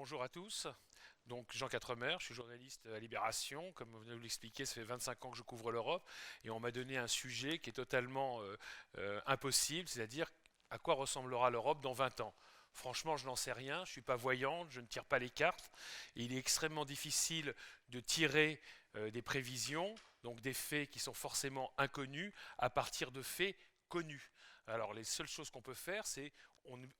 Bonjour à tous. Donc Jean Quatremer, je suis journaliste à Libération. Comme vous venez de l'expliquer, ça fait 25 ans que je couvre l'Europe et on m'a donné un sujet qui est totalement impossible, c'est-à-dire à quoi ressemblera l'Europe dans 20 ans. Franchement, je n'en sais rien, je ne suis pas voyante, je ne tire pas les cartes et il est extrêmement difficile de tirer des prévisions, donc des faits qui sont forcément inconnus, à partir de faits connus. Alors les seules choses qu'on peut faire, c'est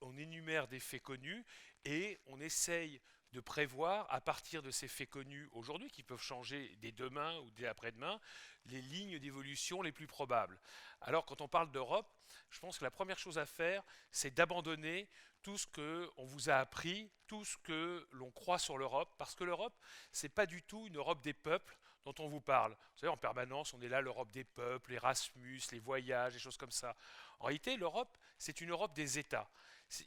on énumère des faits connus et on essaye de prévoir à partir de ces faits connus aujourd'hui, qui peuvent changer dès demain ou dès après-demain, les lignes d'évolution les plus probables. Alors quand on parle d'Europe, je pense que la première chose à faire, c'est d'abandonner tout ce qu'on vous a appris, tout ce que l'on croit sur l'Europe, parce que l'Europe, c'est pas du tout une Europe des peuples dont on vous parle. Vous savez, en permanence, on est là, l'Europe des peuples, Erasmus, les voyages, des choses comme ça. En réalité, l'Europe, c'est une Europe des États.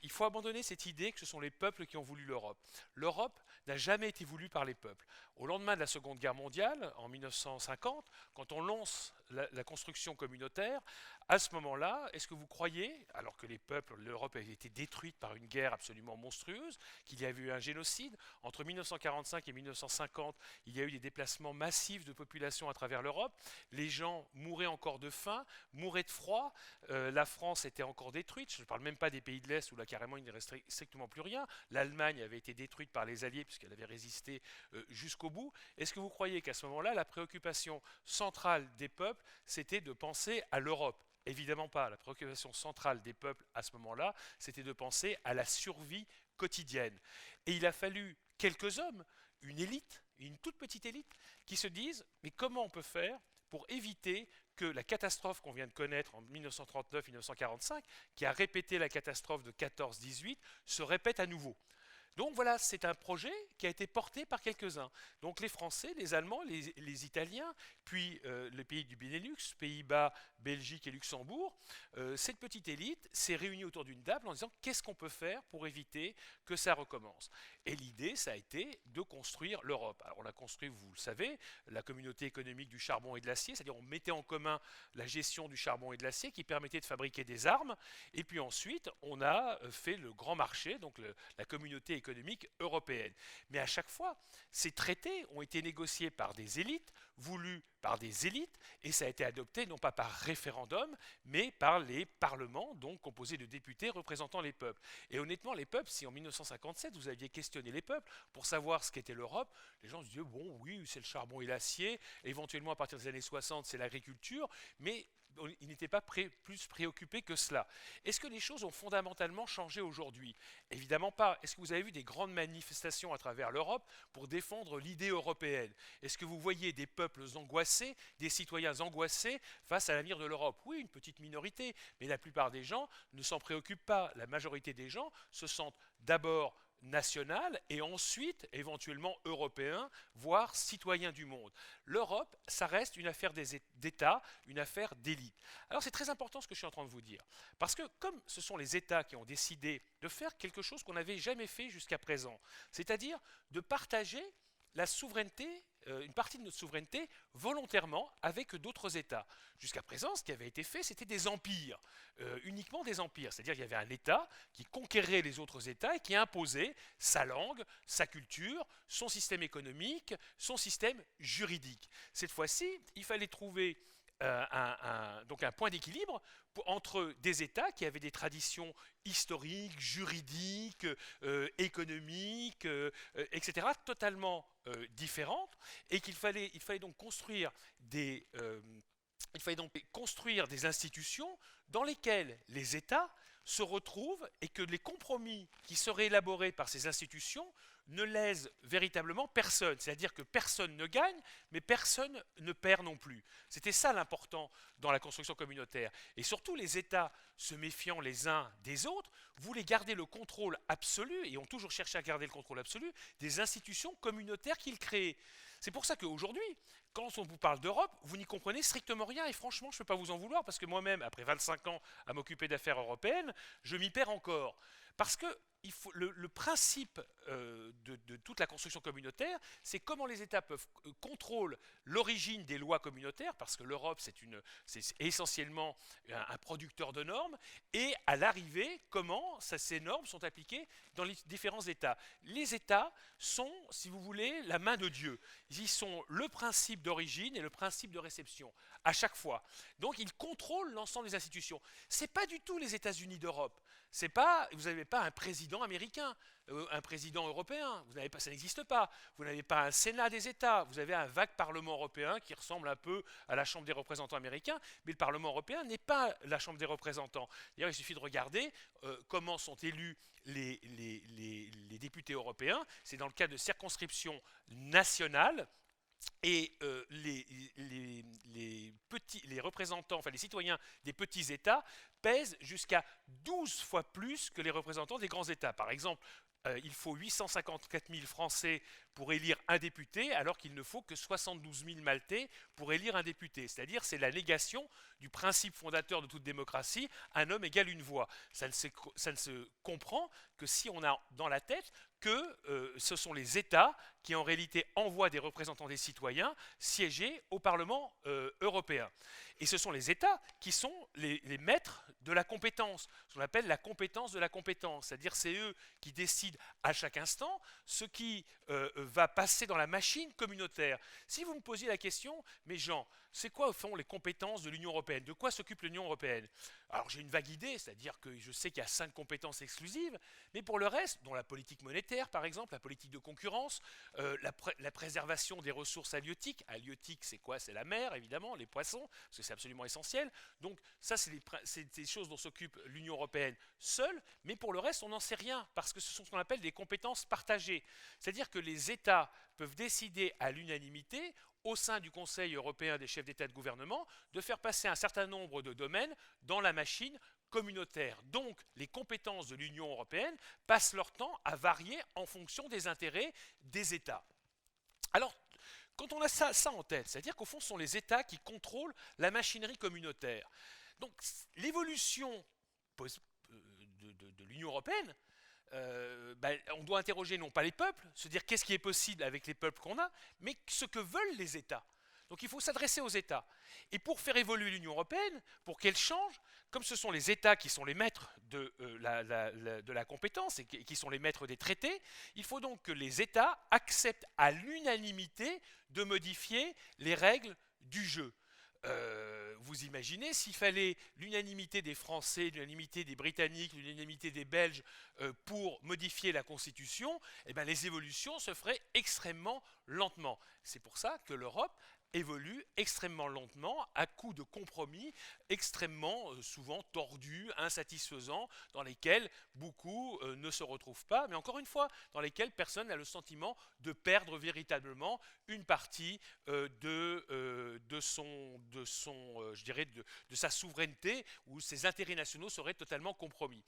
Il faut abandonner cette idée que ce sont les peuples qui ont voulu l'Europe. L'Europe n'a jamais été voulue par les peuples. Au lendemain de la Seconde Guerre mondiale, en 1950, quand on lance la construction communautaire, à ce moment-là, est-ce que vous croyez, alors que les peuples, l'Europe avait été détruite par une guerre absolument monstrueuse, qu'il y avait eu un génocide, entre 1945 et 1950, il y a eu des déplacements massifs de population à travers l'Europe, les gens mouraient encore de faim, mouraient de froid, la France était encore détruite, je ne parle même pas des pays de l'Est où là carrément il ne restait strictement plus rien, l'Allemagne avait été détruite par les Alliés puisqu'elle avait résisté jusqu'au bout. Est-ce que vous croyez qu'à ce moment-là, la préoccupation centrale des peuples, c'était de penser à l'Europe? Évidemment pas. La préoccupation centrale des peuples à ce moment-là, c'était de penser à la survie quotidienne. Et il a fallu quelques hommes, une élite, une toute petite élite, qui se disent, mais comment on peut faire pour éviter que la catastrophe qu'on vient de connaître en 1939-1945, qui a répété la catastrophe de 14-18, se répète à nouveau. Donc voilà, c'est un projet qui a été porté par quelques-uns. Donc les Français, les Allemands, les Italiens, puis les pays du Benelux, Pays-Bas, Belgique et Luxembourg, cette petite élite s'est réunie autour d'une table en disant qu'est-ce qu'on peut faire pour éviter que ça recommence. Et l'idée, ça a été de construire l'Europe. Alors on a construit, vous le savez, la communauté économique du charbon et de l'acier, c'est-à-dire on mettait en commun la gestion du charbon et de l'acier qui permettait de fabriquer des armes. Et puis ensuite, on a fait le grand marché, donc la communauté économique européenne. Mais à chaque fois, ces traités ont été négociés par des élites, voulus par des élites, et ça a été adopté non pas par référendum, mais par les parlements, donc composés de députés représentant les peuples. Et honnêtement, les peuples, si en 1957 vous aviez questionné les peuples pour savoir ce qu'était l'Europe, les gens se disaient, bon oui, c'est le charbon et l'acier, éventuellement à partir des années 60, c'est l'agriculture, mais ils n'étaient pas plus préoccupés que cela. Est-ce que les choses ont fondamentalement changé aujourd'hui? Évidemment pas. Est-ce que vous avez vu des grandes manifestations à travers l'Europe pour défendre l'idée européenne? Est-ce que vous voyez des peuples angoissés, des citoyens angoissés face à l'avenir de l'Europe? Oui, une petite minorité, mais la plupart des gens ne s'en préoccupent pas. La majorité des gens se sentent d'abord national et ensuite éventuellement européen, voire citoyen du monde. L'Europe, ça reste une affaire d'États, une affaire d'élite. Alors c'est très important ce que je suis en train de vous dire, parce que comme ce sont les États qui ont décidé de faire quelque chose qu'on n'avait jamais fait jusqu'à présent, c'est-à-dire de partager la souveraineté, une partie de notre souveraineté volontairement avec d'autres États. Jusqu'à présent, ce qui avait été fait, c'était des empires, uniquement des empires. C'est-à-dire qu'il y avait un État qui conquérait les autres États et qui imposait sa langue, sa culture, son système économique, son système juridique. Cette fois-ci, il fallait trouver donc un point d'équilibre entre des États qui avaient des traditions historiques, juridiques, économiques, etc., totalement différentes, et il fallait donc construire il fallait donc construire des institutions dans lesquelles les États se retrouvent et que les compromis qui seraient élaborés par ces institutions ne lèsent véritablement personne. C'est-à-dire que personne ne gagne, mais personne ne perd non plus. C'était ça l'important dans la construction communautaire. Et surtout, les États, se méfiant les uns des autres, voulaient garder le contrôle absolu, et ont toujours cherché à garder le contrôle absolu, des institutions communautaires qu'ils créaient. C'est pour ça qu'aujourd'hui, quand on vous parle d'Europe, vous n'y comprenez strictement rien. Et franchement, je ne peux pas vous en vouloir parce que moi-même, après 25 ans à m'occuper d'affaires européennes, je m'y perds encore. Parce que le principe de toute la construction communautaire, c'est comment les États peuvent contrôler l'origine des lois communautaires, parce que l'Europe, c'est essentiellement un producteur de normes, et à l'arrivée, comment ces normes sont appliquées dans les différents États. Les États sont, si vous voulez, la main de Dieu. Ils sont le principe d'origine et le principe de réception, à chaque fois. Donc ils contrôlent l'ensemble des institutions. Ce n'est pas du tout les États-Unis d'Europe. Vous n'avez pas un président américain, un président européen, ça n'existe pas. Vous n'avez pas un Sénat des États, vous avez un vague Parlement européen qui ressemble un peu à la Chambre des représentants américains, mais le Parlement européen n'est pas la Chambre des représentants. D'ailleurs, il suffit de regarder comment sont élus les députés européens. C'est dans le cadre de circonscriptions nationales. Et les représentants, enfin les citoyens des petits États pèsent jusqu'à 12 fois plus que les représentants des grands États. Par exemple, il faut 854 000 Français pour élire un député, alors qu'il ne faut que 72 000 Maltais pour élire un député. C'est-à-dire, c'est la négation du principe fondateur de toute démocratie, un homme égale une voix. Ça ne se comprend que si on a dans la tête que ce sont les États qui en réalité envoient des représentants des citoyens siéger au Parlement européen. Et ce sont les États qui sont les maîtres de la compétence, ce qu'on appelle la compétence de la compétence, c'est-à-dire c'est eux qui décident à chaque instant ce qui va passer dans la machine communautaire. Si vous me posiez la question, mais Jean, c'est quoi au fond les compétences de l'Union européenne? De quoi s'occupe l'Union européenne? Alors j'ai une vague idée, c'est-à-dire que je sais qu'il y a 5 compétences exclusives, mais pour le reste, dont la politique monétaire par exemple, la politique de concurrence, la préservation des ressources halieutiques. Halieutique, c'est quoi? C'est la mer, évidemment, les poissons, parce que c'est absolument essentiel. Donc ça, c'est des choses dont s'occupe l'Union européenne seule, mais pour le reste, on n'en sait rien, parce que ce sont ce qu'on appelle des compétences partagées. C'est-à-dire que les États peuvent décider à l'unanimité, au sein du Conseil européen des chefs d'État et de gouvernement, de faire passer un certain nombre de domaines dans la machine communautaire. Donc, les compétences de l'Union européenne passent leur temps à varier en fonction des intérêts des États. Alors, quand on a ça en tête, c'est-à-dire qu'au fond, ce sont les États qui contrôlent la machinerie communautaire. Donc, l'évolution de l'Union européenne, on doit interroger non pas les peuples, se dire qu'est-ce qui est possible avec les peuples qu'on a, mais ce que veulent les États. Donc il faut s'adresser aux États. Et pour faire évoluer l'Union européenne, pour qu'elle change, comme ce sont les États qui sont les maîtres de la compétence et qui sont les maîtres des traités, il faut donc que les États acceptent à l'unanimité de modifier les règles du jeu. Vous imaginez s'il fallait l'unanimité des Français, l'unanimité des Britanniques, l'unanimité des Belges pour modifier la Constitution, eh bien les évolutions se feraient extrêmement lentement. C'est pour ça que l'Europe évolue extrêmement lentement à coup de compromis extrêmement souvent tordus, insatisfaisants, dans lesquels beaucoup ne se retrouvent pas, mais encore une fois, dans lesquels personne n'a le sentiment de perdre véritablement une partie de sa souveraineté, où ses intérêts nationaux seraient totalement compromis.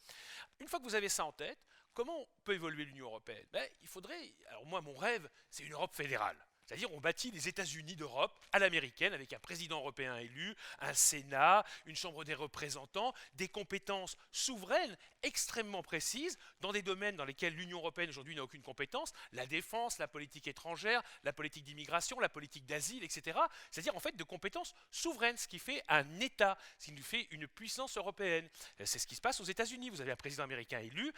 Une fois que vous avez ça en tête, comment peut évoluer l'Union européenne? Il faudrait, alors moi mon rêve, c'est une Europe fédérale. C'est-à-dire on bâtit les États-Unis d'Europe à l'américaine avec un président européen élu, un Sénat, une Chambre des représentants, des compétences souveraines extrêmement précises dans des domaines dans lesquels l'Union européenne aujourd'hui n'a aucune compétence, la défense, la politique étrangère, la politique d'immigration, la politique d'asile, etc. C'est-à-dire en fait de compétences souveraines, ce qui fait un État, ce qui fait une puissance européenne. C'est ce qui se passe aux États-Unis. Vous avez un président américain élu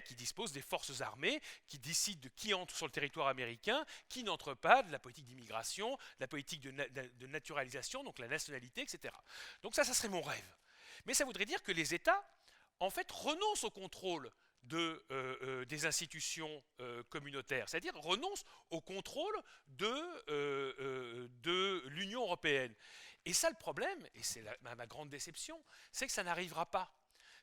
qui dispose des forces armées, qui décide de qui entre sur le territoire américain, qui n'entre pas, de la politique d'immigration, la politique de naturalisation, donc la nationalité, etc. Donc ça serait mon rêve. Mais ça voudrait dire que les États, en fait, renoncent au contrôle des institutions communautaires, c'est-à-dire renoncent au contrôle de l'Union européenne. Et ça, le problème, et c'est ma grande déception, c'est que ça n'arrivera pas.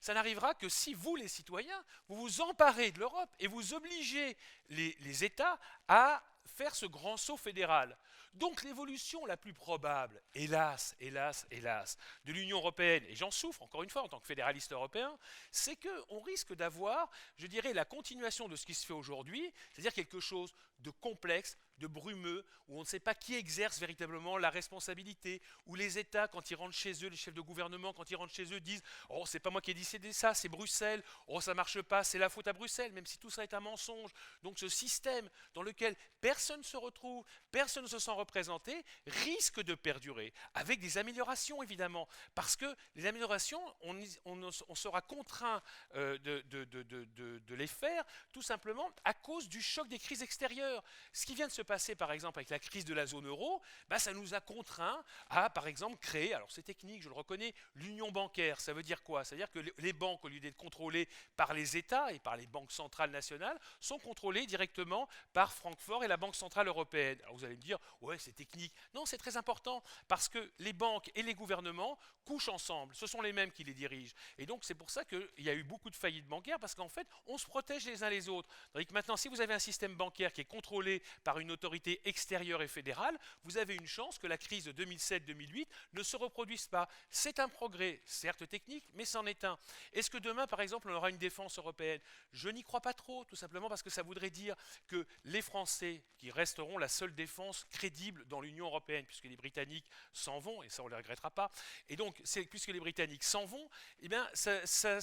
Ça n'arrivera que si vous, les citoyens, vous vous emparez de l'Europe et vous obligez les États à faire ce grand saut fédéral. Donc l'évolution la plus probable, hélas, hélas, hélas, de l'Union européenne, et j'en souffre encore une fois en tant que fédéraliste européen, c'est qu'on risque d'avoir, je dirais, la continuation de ce qui se fait aujourd'hui, c'est-à-dire quelque chose de complexe, de brumeux, où on ne sait pas qui exerce véritablement la responsabilité, où les États, quand ils rentrent chez eux, les chefs de gouvernement, quand ils rentrent chez eux, disent « Oh, c'est pas moi qui ai décidé ça, c'est Bruxelles. Oh, ça marche pas, c'est la faute à Bruxelles, même si tout ça est un mensonge. » Donc ce système dans lequel personne ne se retrouve, personne ne se sent représenté, risque de perdurer, avec des améliorations évidemment, parce que les améliorations, on sera contraint de les faire, tout simplement à cause du choc des crises extérieures. Ce qui vient de se passer par exemple avec la crise de la zone euro, bah, ça nous a contraints à par exemple créer, alors c'est technique, je le reconnais, l'union bancaire. Ça veut dire quoi? Ça veut dire que les banques, au lieu d'être contrôlées par les États et par les banques centrales nationales, sont contrôlées directement par Francfort et la Banque centrale européenne. Alors vous allez me dire, ouais c'est technique. Non, c'est très important, parce que les banques et les gouvernements couchent ensemble, ce sont les mêmes qui les dirigent. Et donc c'est pour ça qu'il y a eu beaucoup de faillites bancaires, parce qu'en fait on se protège les uns les autres. Tandis que maintenant, si vous avez un système bancaire qui est contrôlé par une autorité extérieure et fédérale, vous avez une chance que la crise de 2007-2008 ne se reproduise pas. C'est un progrès, certes technique, mais c'en est un. Est-ce que demain, par exemple, on aura une défense européenne? Je n'y crois pas trop, tout simplement parce que ça voudrait dire que les Français, qui resteront la seule défense crédible dans l'Union européenne, puisque les Britanniques s'en vont, et ça on ne les regrettera pas, et donc puisque les Britanniques s'en vont, eh bien, ça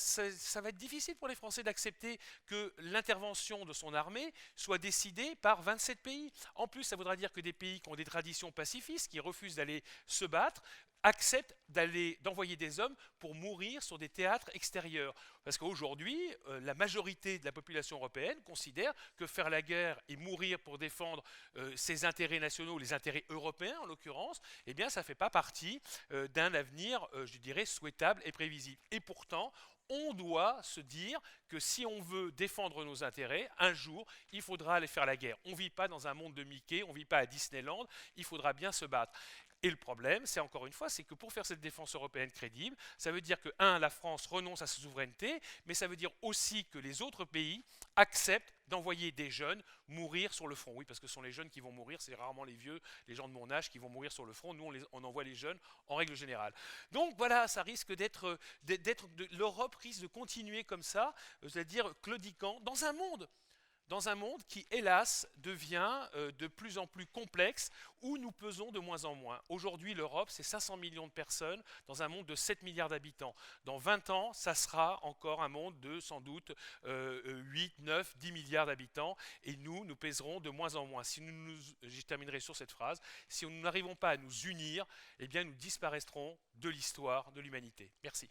va être difficile pour les Français d'accepter que l'intervention de son armée soit décidée par 27 pays. En plus, ça voudra dire que des pays qui ont des traditions pacifistes, qui refusent d'aller se battre, acceptent d'envoyer des hommes pour mourir sur des théâtres extérieurs. Parce qu'aujourd'hui, la majorité de la population européenne considère que faire la guerre et mourir pour défendre ses intérêts nationaux, les intérêts européens en l'occurrence, eh bien ça ne fait pas partie d'un avenir, je dirais, souhaitable et prévisible. Et pourtant, on doit se dire que si on veut défendre nos intérêts, un jour, il faudra aller faire la guerre. On ne vit pas dans un monde de Mickey, on ne vit pas à Disneyland, il faudra bien se battre. Et le problème, c'est encore une fois, c'est que pour faire cette défense européenne crédible, ça veut dire que, la France renonce à sa souveraineté, mais ça veut dire aussi que les autres pays acceptent d'envoyer des jeunes mourir sur le front. Oui, parce que ce sont les jeunes qui vont mourir, c'est rarement les vieux, les gens de mon âge qui vont mourir sur le front. Nous, on envoie les jeunes en règle générale. Donc voilà, ça risque l'Europe risque de continuer comme ça, c'est-à-dire claudiquant, dans un monde qui, hélas, devient de plus en plus complexe, où nous pesons de moins en moins. Aujourd'hui, l'Europe, c'est 500 millions de personnes dans un monde de 7 milliards d'habitants. Dans 20 ans, ça sera encore un monde de sans doute 8, 9, 10 milliards d'habitants, et nous pèserons de moins en moins. Je terminerai sur cette phrase, si nous n'arrivons pas à nous unir, eh bien nous disparaîtrons de l'histoire de l'humanité. Merci.